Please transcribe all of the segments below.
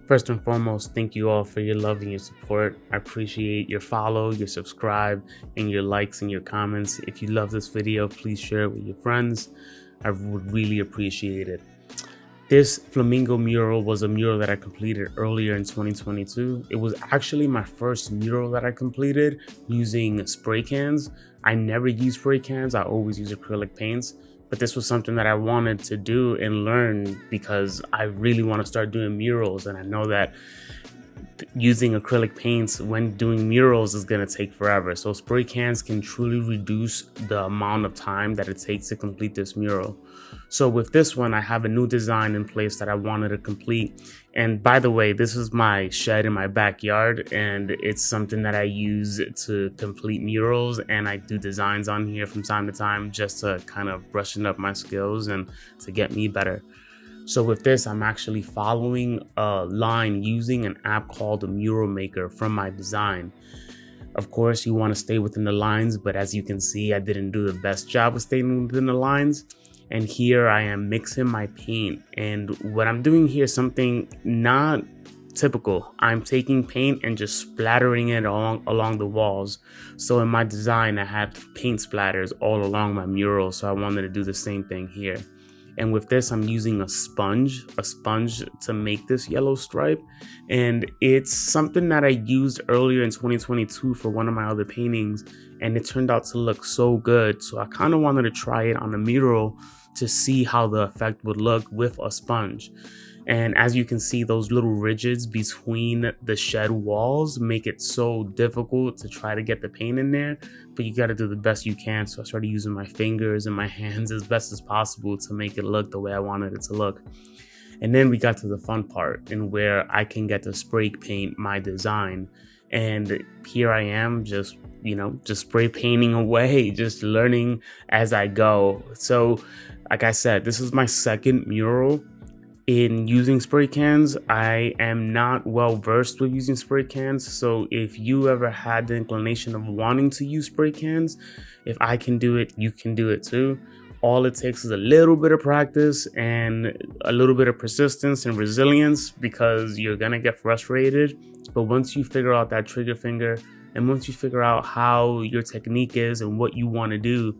First and foremost, thank you all for your love and your support. I appreciate your follow, your subscribe, and your likes and your comments. If you love this video, please share it with your friends. I would really appreciate it. This flamingo mural was a mural that I completed earlier in 2022. It was actually my first mural that I completed using spray cans. I never use spray cans, I always use acrylic paints. But this was something that I wanted to do and learn because I really want to start doing murals. And I know that using acrylic paints when doing murals is going to take forever. So spray cans can truly reduce the amount of time that it takes to complete this mural. So with this one, I have a new design in place that I wanted to complete. And by the way, this is my shed in my backyard, and it's something that I use to complete murals, and I do designs on here from time to time just to kind of brushing up my skills and to get me better. So with this, I'm actually following a line using an app called the Mural Maker from my design. Of course, you want to stay within the lines, but as you can see, I didn't do the best job of staying within the lines. And here I am mixing my paint. And what I'm doing here is something not typical. I'm taking paint and just splattering it along the walls. So in my design, I had paint splatters all along my mural. So I wanted to do the same thing here. And with this, I'm using a sponge to make this yellow stripe. And it's something that I used earlier in 2022 for one of my other paintings. And it turned out to look so good. So I kind of wanted to try it on a mural to see how the effect would look with a sponge. And as you can see, those little ridges between the shed walls make it so difficult to try to get the paint in there, but you got to do the best you can. So I started using my fingers and my hands as best as possible to make it look the way I wanted it to look. And then we got to the fun part and where I can get to spray paint my design. And here I am just spray painting away, just learning as I go. So like I said, this is my second mural in using spray cans. I am not well versed with using spray cans. So if you ever had the inclination of wanting to use spray cans, if I can do it, you can do it too. All it takes is a little bit of practice and a little bit of persistence and resilience, because you're gonna get frustrated. But once you figure out that trigger finger, and once you figure out how your technique is and what you want to do,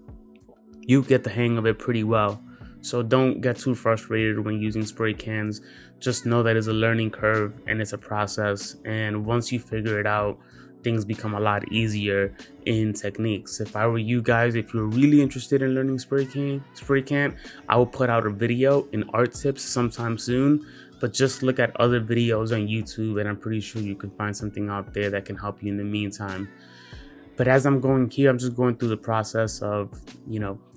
you get the hang of it pretty well. So don't get too frustrated when using spray cans. Just know that it's a learning curve and it's a process. And once you figure it out, things become a lot easier in techniques. If I were you guys, if you're really interested in learning spray can, I will put out a video in art tips sometime soon. But just look at other videos on YouTube, and I'm pretty sure you can find something out there that can help you in the meantime. But as I'm going here, I'm just going through the process of,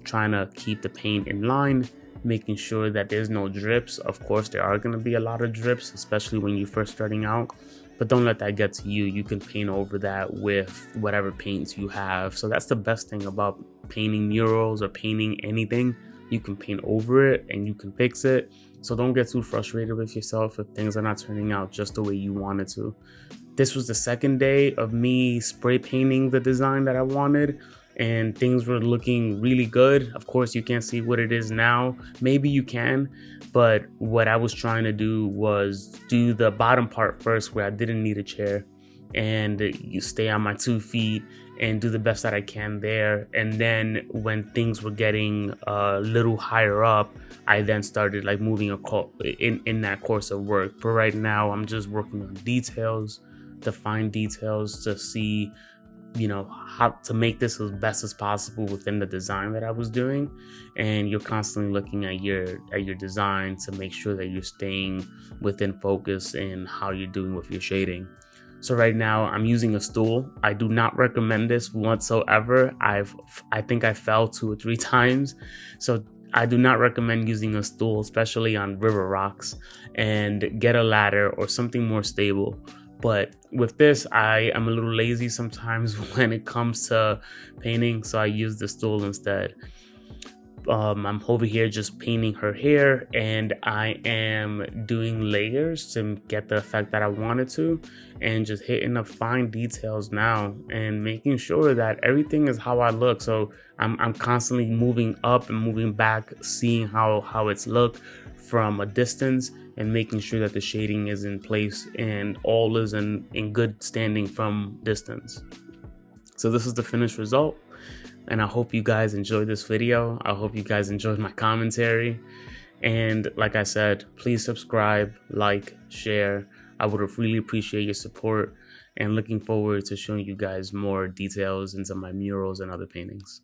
trying to keep the paint in line, making sure that there's no drips. Of course, there are going to be a lot of drips, especially when you're first starting out. But don't let that get to you. You can paint over that with whatever paints you have. So that's the best thing about painting murals or painting anything. You can paint over it and you can fix it. So don't get too frustrated with yourself if things are not turning out just the way you wanted to. This was the second day of me spray painting the design that I wanted, and things were looking really good. Of course, you can't see what it is now. Maybe you can, but what I was trying to do was do the bottom part first, where I didn't need a chair, and you stay on my 2 feet and do the best that I can there. And then when things were getting a little higher up, I then started moving in that course of work. But right now I'm just working on details, to find details, to see how to make this as best as possible within the design that I was doing. And you're constantly looking at your design to make sure that you're staying within focus in how you're doing with your shading. So right now I'm using a stool. I do not recommend this whatsoever. I think I fell 2 or 3 times. So I do not recommend using a stool, especially on river rocks, and get a ladder or something more stable. But with this, I am a little lazy sometimes when it comes to painting, so I use the stool instead. I'm over here just painting her hair, and I am doing layers to get the effect that I wanted to, and just hitting up fine details now and making sure that everything is how I look. So I'm constantly moving up and moving back, seeing how it's looked from a distance, and making sure that the shading is in place and all is in good standing from distance. So this is the finished result, and I hope you guys enjoyed this video. I hope you guys enjoyed my commentary. And like I said, please subscribe, like, share. I would really appreciate your support, and looking forward to showing you guys more details into my murals and other paintings.